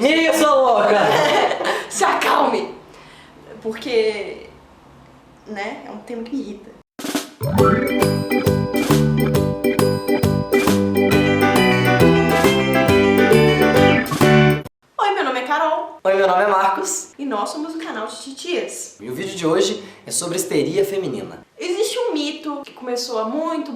Isso, louca! Se acalme! Porque, né, é um tema que me irrita. Oi, meu nome é Carol. Oi, meu nome é Marcos. E nós somos o canal de Titias. E o vídeo de hoje é sobre histeria feminina. Existe um mito que começou há muito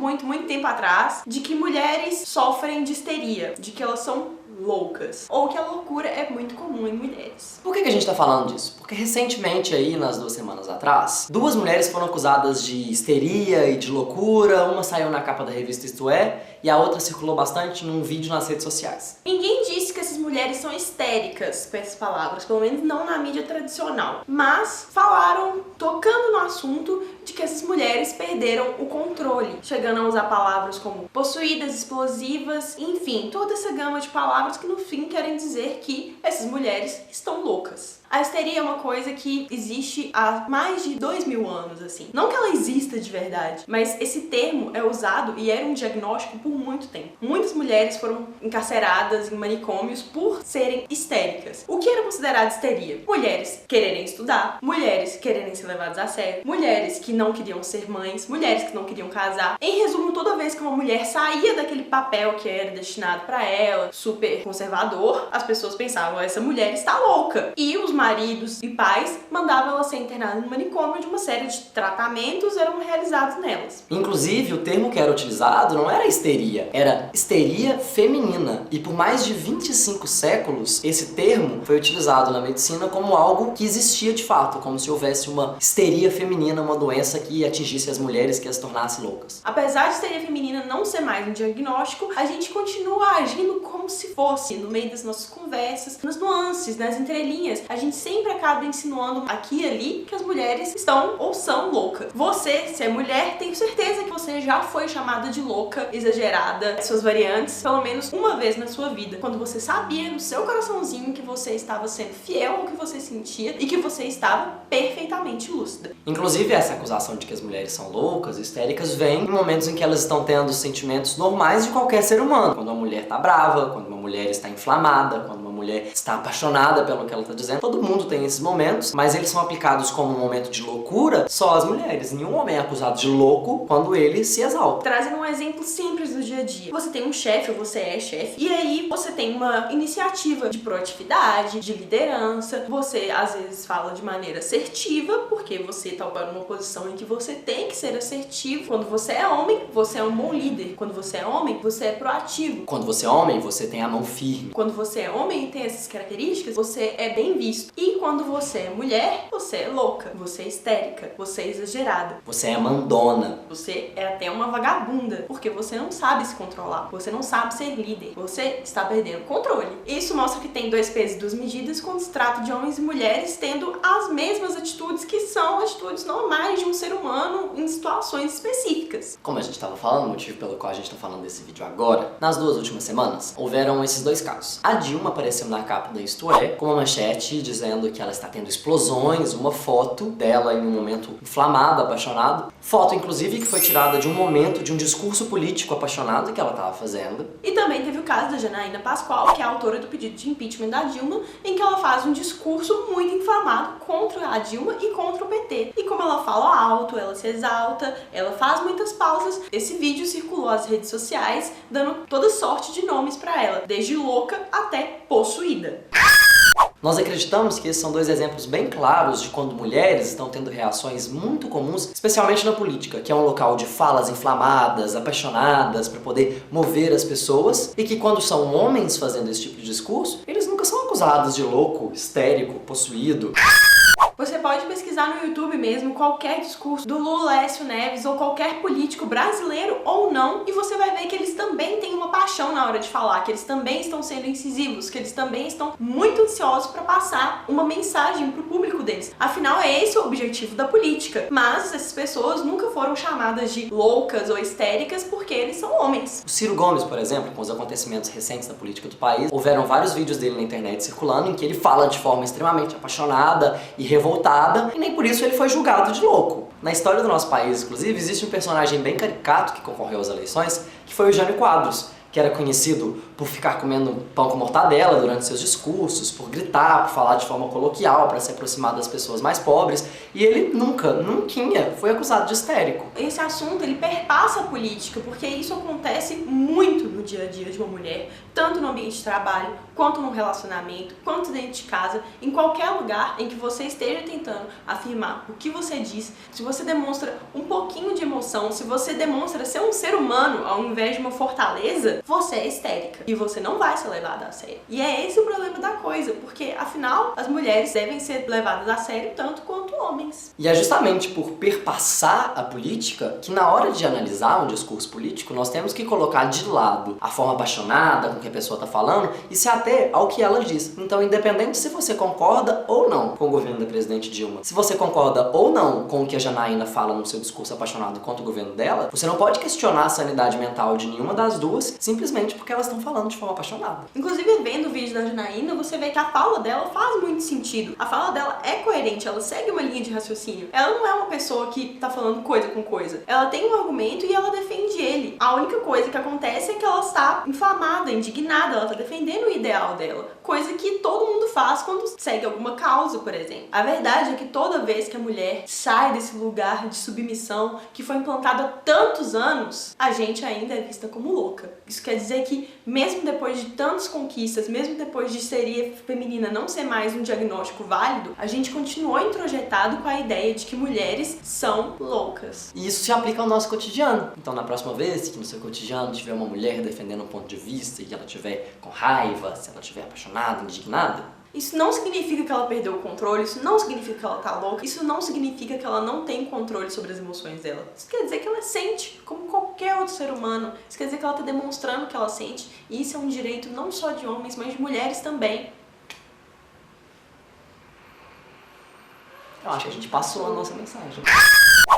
tempo atrás de que mulheres sofrem de histeria, de que elas são loucas, ou que a loucura é muito comum em mulheres. Por que a gente tá falando disso? Porque recentemente aí, nas 2 semanas atrás, 2 mulheres foram acusadas de histeria e de loucura, uma saiu na capa da revista Isto É, e a outra circulou bastante num vídeo nas redes sociais. Ninguém disse que essas mulheres são histéricas com essas palavras, pelo menos não na mídia tradicional, mas falaram, tocando no assunto, de que essas mulheres perderam o controle, chegando a usar palavras como possuídas, explosivas, enfim, toda essa gama de palavras que no fim querem dizer que essas mulheres estão loucas. A histeria é uma coisa que existe há mais de 2000 anos, assim. Não que ela exista de verdade, mas esse termo é usado e era um diagnóstico por muito tempo. Muitas mulheres foram encarceradas em manicômios por serem histéricas. O que era considerado histeria? Mulheres quererem estudar, mulheres quererem ser levadas a sério, mulheres que não queriam ser mães, mulheres que não queriam casar. Em resumo, toda vez que uma mulher saía daquele papel que era destinado pra ela, super conservador, as pessoas pensavam, essa mulher está louca. E os maridos e pais mandavam ela ser internada no manicômio, onde uma série de tratamentos eram realizados nelas. Inclusive, o termo que era utilizado não era histeria, era histeria feminina. E por mais de 25 séculos, esse termo foi utilizado na medicina como algo que existia de fato, como se houvesse uma histeria feminina, uma doença que atingisse as mulheres, que as tornasse loucas. Apesar de histeria feminina não ser mais um diagnóstico, a gente continua agindo como se fosse, no meio das nossas conversas, nas nuances, nas entrelinhas. A gente sempre acaba insinuando aqui e ali que as mulheres estão ou são loucas. Você, se é mulher, tenho certeza que você já foi chamada de louca, exagerada, suas variantes, pelo menos uma vez na sua vida, quando você sabia no seu coraçãozinho que você estava sendo fiel ao que você sentia e que você estava perfeitamente lúcida. Inclusive, essa acusação de que as mulheres são loucas, histéricas, vem em momentos em que elas estão tendo sentimentos normais de qualquer ser humano. Quando uma mulher tá brava, quando uma mulher está inflamada, quando uma mulher está apaixonada pelo que ela tá dizendo. Todo mundo tem esses momentos, mas eles são aplicados como um momento de loucura só às mulheres. Nenhum homem é acusado de louco quando ele se exalta. Trazendo um exemplo simples do dia a dia. Você tem um chefe, ou você é chefe, e aí você tem uma iniciativa de proatividade, de liderança. Você, às vezes, fala de maneira assertiva, porque você tá numa posição em que você tem que ser assertivo. Quando você é homem, você é um bom líder. Quando você é homem, você é proativo. Quando você é homem, você tem a mão firme. Quando você é homem e tem essas características, você é bem visto. E quando você é mulher, você é louca, você é histérica, você é exagerada. Você é mandona. Você é até uma vagabunda, porque você não sabe se controlar, você não sabe ser líder, você está perdendo o controle. Isso mostra que tem 2 pesos e 2 medidas quando se trata de homens e mulheres tendo as mesmas atitudes que são atitudes normais de um ser humano em situações específicas. Como a gente estava falando, o motivo pelo qual a gente está falando desse vídeo agora, nas 2 últimas semanas, houveram esses 2 casos. A Dilma apareceu na capa da Isto É com uma manchete dizendo que ela está tendo explosões, uma foto dela em um momento inflamado, apaixonado. Foto, inclusive, que foi tirada de um momento de um discurso político apaixonado que ela estava fazendo. E também teve o caso da Janaína Pascoal, que é a autora do pedido de impeachment da Dilma, em que ela faz um discurso muito inflamado contra a Dilma e contra o PT. E como ela fala alto, ela se exalta, ela faz muitas pausas. Esse vídeo circulou nas redes sociais, dando toda sorte de nomes pra ela, desde louca até possuída. Nós acreditamos que esses são 2 exemplos bem claros de quando mulheres estão tendo reações muito comuns, especialmente na política, que é um local de falas inflamadas, apaixonadas, para poder mover as pessoas, e que quando são homens fazendo esse tipo de discurso, eles nunca são acusados de louco, histérico, possuído. Você pode pesquisar no YouTube mesmo qualquer discurso do Lula, Aécio Neves ou qualquer político brasileiro ou não, e você vai ver que eles também têm uma paixão na hora de falar, que eles também estão sendo incisivos, que eles também estão muito ansiosos para passar uma mensagem pro público deles. Afinal, é esse o objetivo da política. Mas essas pessoas nunca foram chamadas de loucas ou histéricas porque eles são homens. O Ciro Gomes, por exemplo, com os acontecimentos recentes da política do país, houveram vários vídeos dele na internet circulando em que ele fala de forma extremamente apaixonada e revoltada, e nem por isso ele foi julgado de louco. Na história do nosso país, inclusive, existe um personagem bem caricato que concorreu às eleições, que foi o Jânio Quadros, que que era conhecido por ficar comendo pão com mortadela durante seus discursos, por gritar, por falar de forma coloquial, para se aproximar das pessoas mais pobres, e ele nunca foi acusado de histérico. Esse assunto, ele perpassa a política, porque isso acontece muito no dia a dia de uma mulher, tanto no ambiente de trabalho, quanto no relacionamento, quanto dentro de casa, em qualquer lugar em que você esteja tentando afirmar o que você diz. Se você demonstra um pouquinho de emoção, se você demonstra ser um ser humano ao invés de uma fortaleza, você é histérica e você não vai ser levada a sério. E é esse o problema da coisa, porque afinal as mulheres devem ser levadas a sério tanto quanto homens. E é justamente por perpassar a política que na hora de analisar um discurso político nós temos que colocar de lado a forma apaixonada com que a pessoa está falando e se ater ao que ela diz. Então, independente se você concorda ou não com o governo da presidente Dilma, se você concorda ou não com o que a Janaína fala no seu discurso apaixonado contra o governo dela, você não pode questionar a sanidade mental de nenhuma das duas simplesmente porque elas estão falando de forma apaixonada. Inclusive, vendo o vídeo da Janaína, você vê que a fala dela faz muito sentido. A fala dela é coerente, ela segue uma linha de raciocínio. Ela não é uma pessoa que tá falando coisa com coisa. Ela tem um argumento e ela defende ele. A única coisa que acontece é que ela está inflamada, indignada, ela tá defendendo o ideal dela. Coisa que todo mundo faz quando segue alguma causa, por exemplo. A verdade é que toda vez que a mulher sai desse lugar de submissão que foi implantado há tantos anos, a gente ainda é vista como louca. Isso quer dizer que mesmo depois de tantas conquistas, mesmo depois de histeria feminina não ser mais um diagnóstico válido, a gente continuou introjetado com a ideia de que mulheres são loucas. E isso se aplica ao nosso cotidiano. Então, na próxima vez que no seu cotidiano tiver uma mulher defendendo um ponto de vista e ela tiver com raiva, se ela estiver apaixonada, indignada, isso não significa que ela perdeu o controle, isso não significa que ela tá louca, isso não significa que ela não tem controle sobre as emoções dela. Isso quer dizer que ela sente, como qualquer outro ser humano. Isso quer dizer que ela tá demonstrando que ela sente, e isso é um direito não só de homens, mas de mulheres também. Eu acho que a gente passou a nossa mensagem.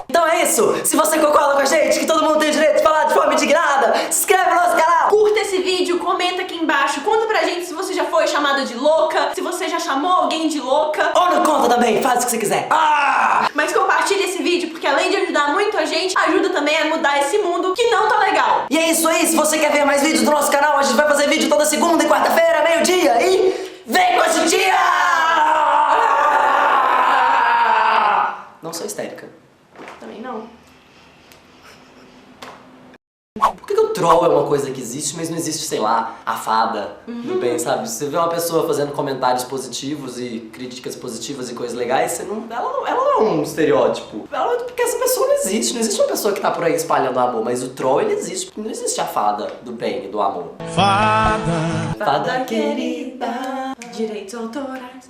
Então é isso! Se você concorda com a gente que todo mundo tem direito de falar de forma indignada, se inscreve no nosso canal! Curta esse vídeo, comenta aqui embaixo, conta pra gente se você já foi chamada de louca, se você já chamou alguém de louca. Ou não conta também, faz o que você quiser. Mas compartilhe esse vídeo, porque além de ajudar muito a gente, ajuda também a mudar esse mundo que não tá legal. E é isso aí, se você quer ver mais vídeos do nosso canal, a gente vai fazer vídeo toda segunda e quarta-feira, meio-dia, e vem com a chutinha! Não sou histérica. Também não. Por que o troll é uma coisa que existe, mas não existe, sei lá, a fada do bem, sabe? Você vê uma pessoa fazendo comentários positivos e críticas positivas e coisas legais, você não, ela não é um estereótipo. Porque essa pessoa não existe. Não existe uma pessoa que tá por aí espalhando amor, mas o troll, ele existe. Não existe a fada do bem e do amor. Fada Fada querida, direitos autorais.